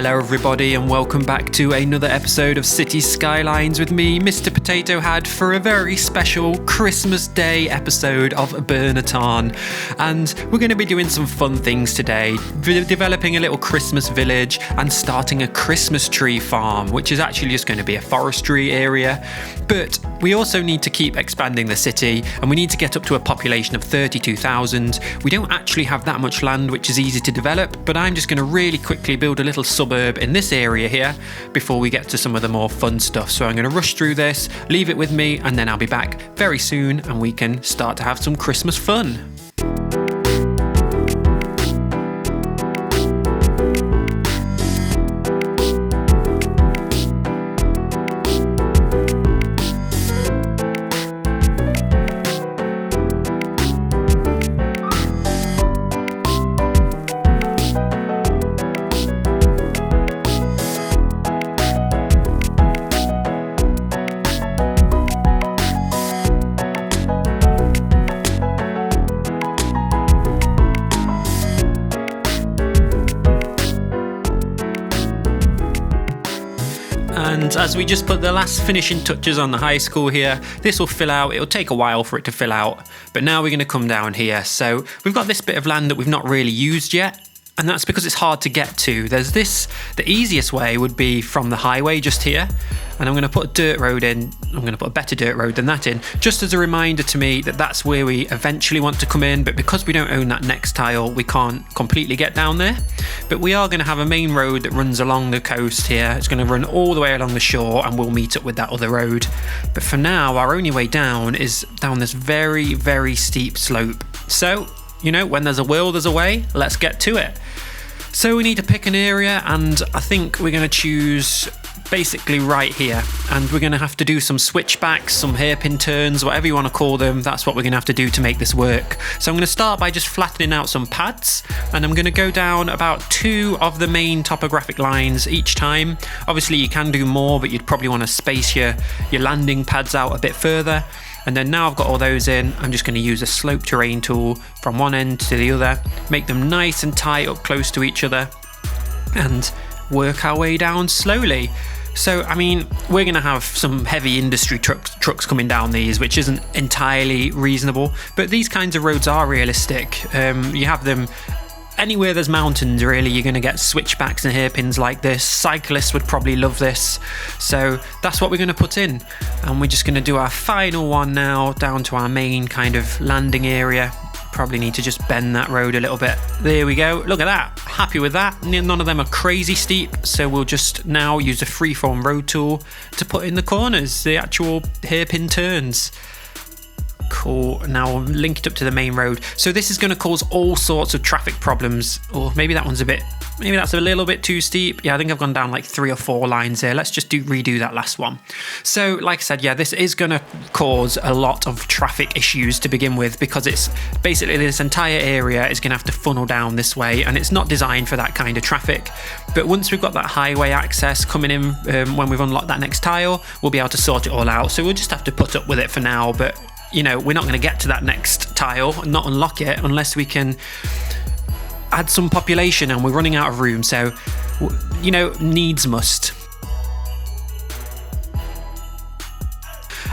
Hello everybody and welcome back to another episode of City Skylines with me, Mr. Potaitohead, for a very special Christmas Day episode of Birna Tarn. And we're going to be doing some fun things today, developing a little Christmas village and starting a Christmas tree farm, which is actually just going to be a forestry area. But we also need to keep expanding the city and we need to get up to a population of 32,000. We don't actually have that much land which is easy to develop, but I'm just going to really quickly build a little suburb in this area here before we get to some of the more fun stuff. So I'm going to rush through this, leave it with me, and then I'll be back very soon and we can start to have some Christmas fun. And as we just put the last finishing touches on the high school here, this will fill out. It'll take a while for it to fill out, but now we're going to come down here. So we've got this bit of land that we've not really used yet, and that's because it's hard to get to. There's this, the easiest way would be from the highway just here, and I'm going to put a dirt road in. I'm going to put a better dirt road than that in, just as a reminder to me that that's where we eventually want to come in, but because we don't own that next tile, we can't completely get down there. But we are going to have a main road that runs along the coast here. It's going to run all the way along the shore and we'll meet up with that other road. But for now, our only way down is down this very, very steep slope. So, you know, when there's a will, there's a way. Let's get to it. So we need to pick an area, and I think we're going to choose basically right here, and we're going to have to do some switchbacks, some hairpin turns, whatever you want to call them. That's what we're going to have to do to make this work. So I'm going to start by just flattening out some pads, and I'm going to go down about 2 of the main topographic lines each time. Obviously you can do more, but you'd probably want to space your landing pads out a bit further. And then now I've got all those in, I'm just going to use a slope terrain tool from one end to the other, make them nice and tight up close to each other, and work our way down slowly. So, I mean, we're going to have some heavy industry trucks coming down these, which isn't entirely reasonable, but these kinds of roads are realistic. You have them anywhere there's mountains, really. You're going to get switchbacks and hairpins like this. Cyclists would probably love this. So that's what we're going to put in. And we're just going to do our final one now, down to our main kind of landing area. Probably need to just bend that road a little bit. There we go. Look at that. Happy with that. None of them are crazy steep. So we'll just now use a freeform road tool to put in the corners, the actual hairpin turns. Cool. Now I'll link it up to the main road. So this is going to cause all sorts of traffic problems. Or maybe that one's maybe that's a little bit too steep. Yeah, I think I've gone down like 3 or 4 lines here. Let's just redo that last one. So like I said, yeah, this is going to cause a lot of traffic issues to begin with, because it's basically this entire area is going to have to funnel down this way, and it's not designed for that kind of traffic. But once we've got that highway access coming in, when we've unlocked that next tile, we'll be able to sort it all out. So we'll just have to put up with it for now, but you know, we're not going to get to that next tile and not unlock it unless we can add some population, and we're running out of room. So, you know, needs must.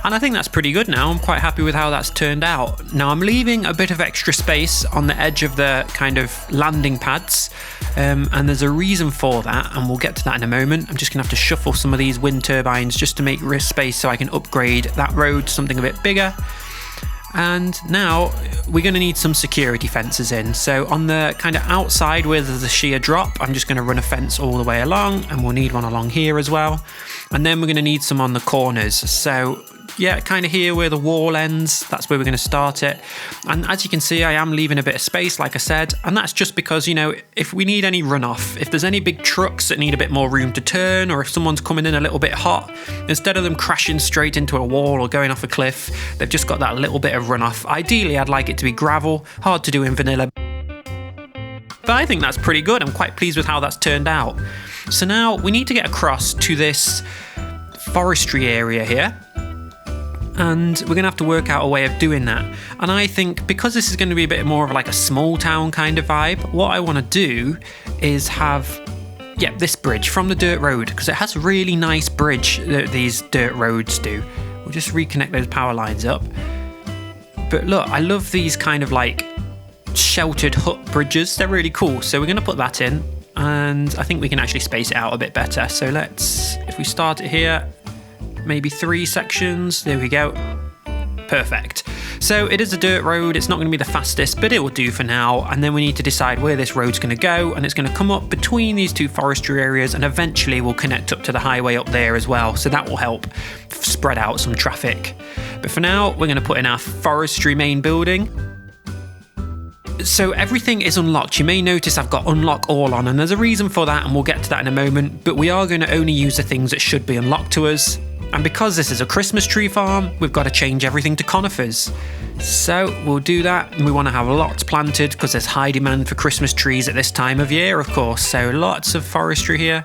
And I think that's pretty good now. I'm quite happy with how that's turned out. Now I'm leaving a bit of extra space on the edge of the kind of landing pads. And there's a reason for that, and we'll get to that in a moment. I'm just going to have to shuffle some of these wind turbines just to make space so I can upgrade that road to something a bit bigger. And now we're going to need some security fences in. So on the kind of outside where there's a sheer drop, I'm just going to run a fence all the way along, and we'll need one along here as well. And then we're going to need some on the corners. So yeah, kind of here where the wall ends, that's where we're going to start it. And as you can see, I am leaving a bit of space, like I said, and that's just because, you know, if we need any runoff, if there's any big trucks that need a bit more room to turn, or if someone's coming in a little bit hot, instead of them crashing straight into a wall or going off a cliff, they've just got that little bit of runoff. Ideally, I'd like it to be gravel, hard to do in vanilla, but I think that's pretty good. I'm quite pleased with how that's turned out. So now we need to get across to this forestry area here, and we're going to have to work out a way of doing that. And I think because this is going to be a bit more of like a small town kind of vibe, what I want to do is have Yeah, this bridge from the dirt road, because it has a really nice bridge that these dirt roads do. We'll just reconnect those power lines up. But look, I love these kind of like sheltered hut bridges. They're really cool. So we're going to put that in, and I think we can actually space it out a bit better. So let's, if we start it here, maybe 3 sections. There we go. Perfect. So it is a dirt road. It's not going to be the fastest, but it will do for now. And then we need to decide where this road's going to go, and it's going to come up between these 2 forestry areas, and eventually we'll connect up to the highway up there as well. So that will help spread out some traffic. But for now, we're going to put in our forestry main building. So everything is unlocked. You may notice I've got unlock all on, and there's a reason for that, and we'll get to that in a moment. But we are going to only use the things that should be unlocked to us. And because this is a Christmas tree farm, we've got to change everything to conifers. So we'll do that, and we want to have lots planted because there's high demand for Christmas trees at this time of year, of course. So lots of forestry here.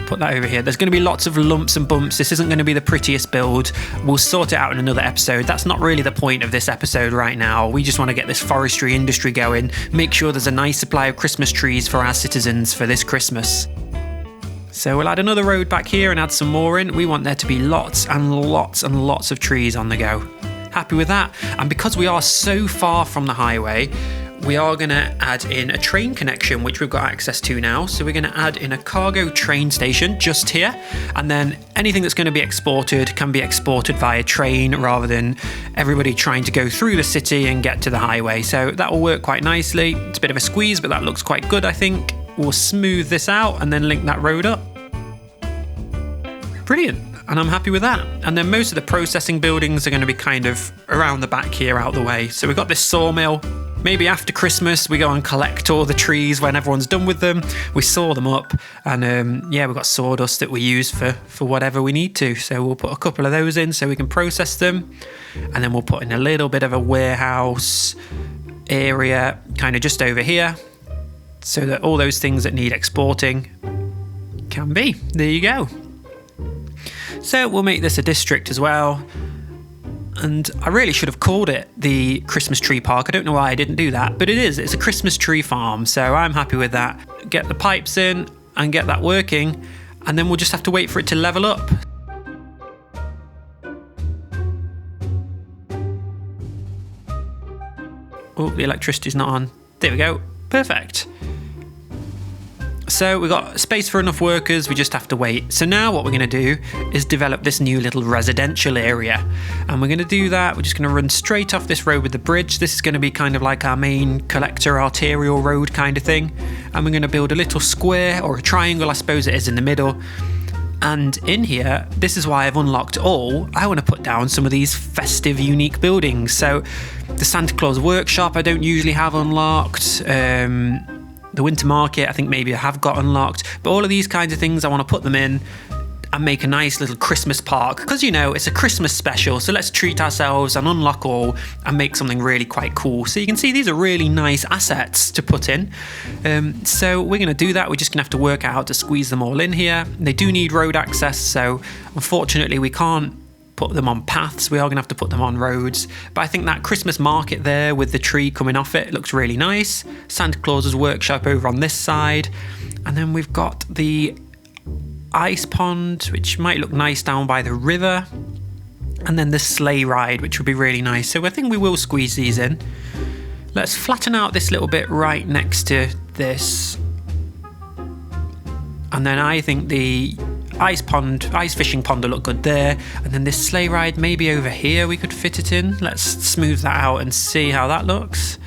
Put that over here. There's going to be lots of lumps and bumps. This isn't going to be the prettiest build. We'll sort it out in another episode. That's not really the point of this episode right now. We just want to get this forestry industry going, make sure there's a nice supply of Christmas trees for our citizens for this Christmas. So we'll add another road back here and add some more in. We want there to be lots and lots and lots of trees on the go. Happy with that? And because we are so far from the highway, we are going to add in a train connection, which we've got access to now. So we're going to add in a cargo train station just here. And then anything that's going to be exported can be exported via train rather than everybody trying to go through the city and get to the highway. So that will work quite nicely. It's a bit of a squeeze, but that looks quite good, I think. We'll smooth this out and then link that road up. Brilliant. And I'm happy with that. And then most of the processing buildings are going to be kind of around the back here out the way. So we've got this sawmill. Maybe after Christmas we go and collect all the trees when everyone's done with them. We saw them up, and yeah, we've got sawdust that we use for whatever we need to. So we'll put a couple of those in so we can process them. And then we'll put in a little bit of a warehouse area kind of just over here, so that all those things that need exporting can be. There you go. So we'll make this a district as well. And I really should have called it the Christmas Tree Park. I don't know why I didn't do that, but it is. It's a Christmas tree farm, so I'm happy with that. Get the pipes in and get that working, and then we'll just have to wait for it to level up. Oh, the electricity's not on. There we go. Perfect. So we've got space for enough workers, we just have to wait. So now what we're going to do is develop this new little residential area. And we're going to do that, we're just going to run straight off this road with the bridge. This is going to be kind of like our main collector arterial road kind of thing. And we're going to build a little square, or a triangle I suppose it is, in the middle. And in here, this is why I've unlocked all. I want to put down some of these festive, unique buildings. So the Santa Claus workshop I don't usually have unlocked. The winter market, I think maybe I have got unlocked, but all of these kinds of things, I want to put them in and make a nice little Christmas park, because you know, it's a Christmas special, so let's treat ourselves and unlock all and make something really quite cool. So you can see these are really nice assets to put in. So we're going to do that. We're just going to have to work out how to squeeze them all in here. They do need road access, so unfortunately we can't put them on paths. We are going to have to put them on roads. But I think that Christmas market there with the tree coming off it looks really nice. Santa Claus's workshop over on this side. And then we've got the ice pond, which might look nice down by the river. And then the sleigh ride, which would be really nice. So I think we will squeeze these in. Let's flatten out this little bit right next to this. And then I think the ice fishing pond will look good there. And then this sleigh ride, maybe over here we could fit it in. Let's smooth that out and see how that looks.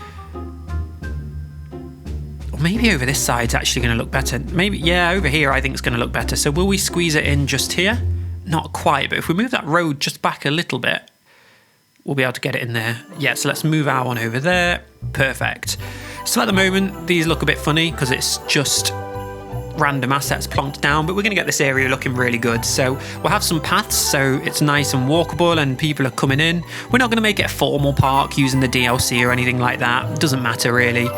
Or maybe over this side's actually going to look better. Maybe, yeah, over here I think it's going to look better. So will we squeeze it in just here? Not quite, but if we move that road just back a little bit, we'll be able to get it in there. Yeah, so let's move our one over there. Perfect. So at the moment, these look a bit funny because it's just random assets plonked down, but we're going to get this area looking really good. So we'll have some paths, so it's nice and walkable and people are coming in. We're not going to make it a formal park using the DLC or anything like that. It doesn't matter really.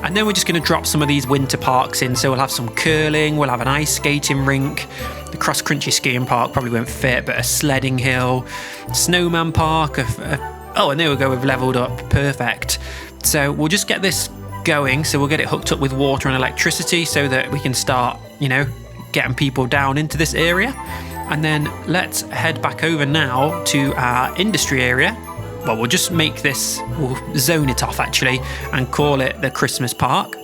And then we're just going to drop some of these winter parks in. So we'll have some curling, we'll have an ice skating rink, the cross-country skiing park probably won't fit, but a sledding hill, snowman park, oh, and there we go, we've leveled up. Perfect. So we'll just get this going, so we'll get it hooked up with water and electricity so that we can start, you know, getting people down into this area. And then let's head back over now to our industry area. Well, we'll just make this, we'll zone it off actually, and call it the Christmas Park.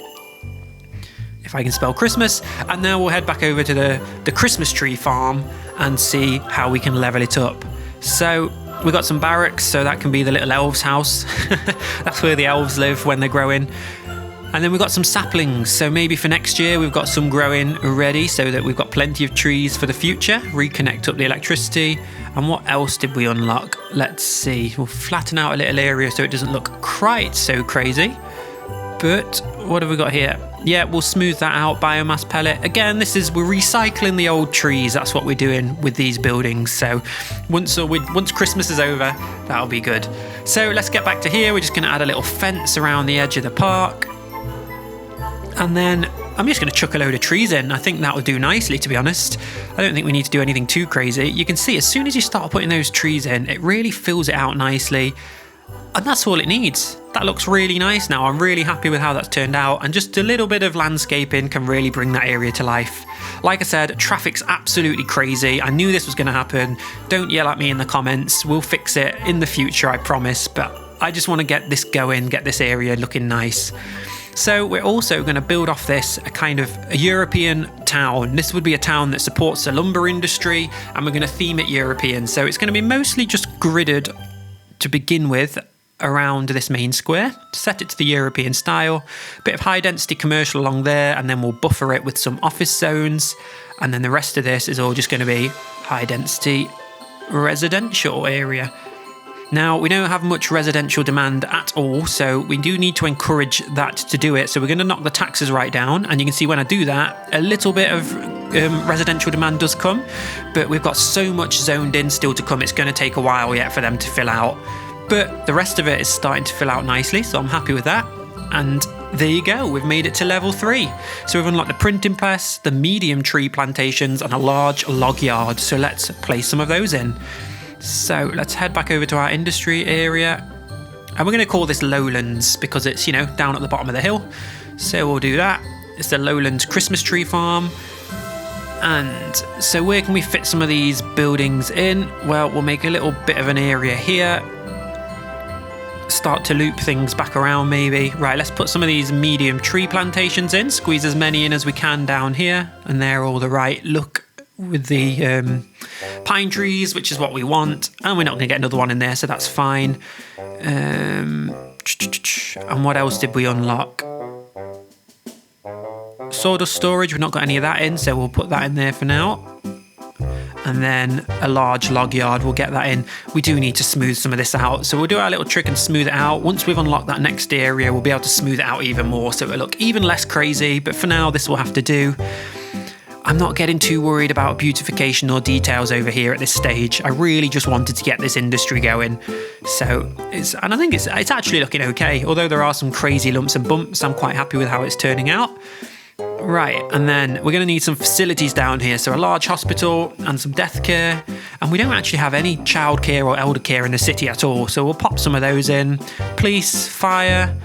If I can spell Christmas. And now we'll head back over to the Christmas tree farm and see how we can level it up. So we've got some barracks, so that can be the little elves house. That's where the elves live when they're growing. And then we've got some saplings, so maybe for next year we've got some growing ready so that we've got plenty of trees for the future. Reconnect up the electricity. And what else did we unlock? Let's see. We'll flatten out a little area so it doesn't look quite so crazy. But what have we got here? Yeah, we'll smooth that out. Biomass pellet. Again, we're recycling the old trees. That's what we're doing with these buildings. So once Christmas is over, that'll be good. So let's get back to here. We're just going to add a little fence around the edge of the park. And then I'm just going to chuck a load of trees in. I think that will do nicely, to be honest. I don't think we need to do anything too crazy. You can see as soon as you start putting those trees in, it really fills it out nicely. And that's all it needs. That looks really nice now. I'm really happy with how that's turned out. And just a little bit of landscaping can really bring that area to life. Like I said, traffic's absolutely crazy. I knew this was going to happen. Don't yell at me in the comments. We'll fix it in the future, I promise. But I just want to get this going, get this area looking nice. So we're also going to build off this a kind of a European town. This would be a town that supports the lumber industry, and we're going to theme it European. So it's going to be mostly just gridded to begin with around this main square, set it to the European style, bit of high density commercial along there, and then we'll buffer it with some office zones. And then the rest of this is all just going to be high density residential area. Now, we don't have much residential demand at all, so we do need to encourage that to do it. So we're going to knock the taxes right down, and you can see when I do that, a little bit of residential demand does come, but we've got so much zoned in still to come, it's going to take a while yet for them to fill out. But the rest of it is starting to fill out nicely, so I'm happy with that. And there you go, we've made it to level 3. So we've unlocked the printing press, the medium tree plantations, and a large log yard. So let's place some of those in. So let's head back over to our industry area. And we're going to call this Lowlands because it's, you know, down at the bottom of the hill. So we'll do that. It's the Lowlands Christmas tree farm. And so where can we fit some of these buildings in? Well, we'll make a little bit of an area here. Start to loop things back around maybe. Right, let's put some of these medium tree plantations in. Squeeze as many in as we can down here. And they're all the right look with the pine trees, which is what we want. And we're not going to get another one in there, so that's fine. And what else did we unlock? Sawdust storage, we've not got any of that in, so we'll put that in there for now. And then a large log yard, we'll get that in. We do need to smooth some of this out, so we'll do our little trick and smooth it out. Once we've unlocked that next area, we'll be able to smooth it out even more, so it'll look even less crazy, but for now this will have to do. I'm not getting too worried about beautification or details over here at this stage. I really just wanted to get this industry going. So I think it's actually looking okay. Although there are some crazy lumps and bumps, I'm quite happy with how it's turning out. Right, and then we're going to need some facilities down here. So a large hospital and some death care. And we don't actually have any childcare or elder care in the city at all. So we'll pop some of those in. Police, fire,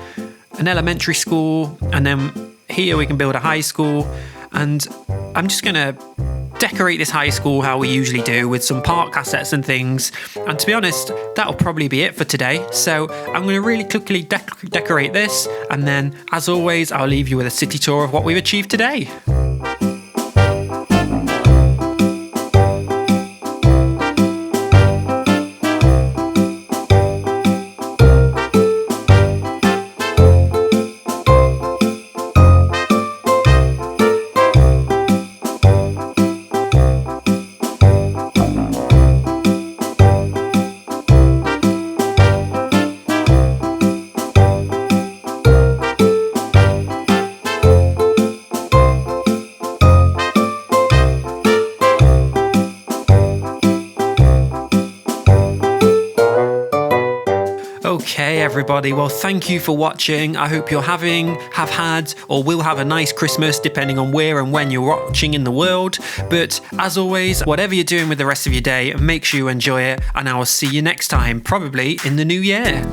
an elementary school, and then here we can build a high school. And I'm just going to decorate this high school how we usually do with some park assets and things. And to be honest, that'll probably be it for today. So I'm going to really quickly decorate this. And then, as always, I'll leave you with a city tour of what we've achieved today. Okay, everybody, well, thank you for watching. I hope you're have had, or will have a nice Christmas, depending on where and when you're watching in the world. But as always, whatever you're doing with the rest of your day, make sure you enjoy it, and I will see you next time, probably in the new year.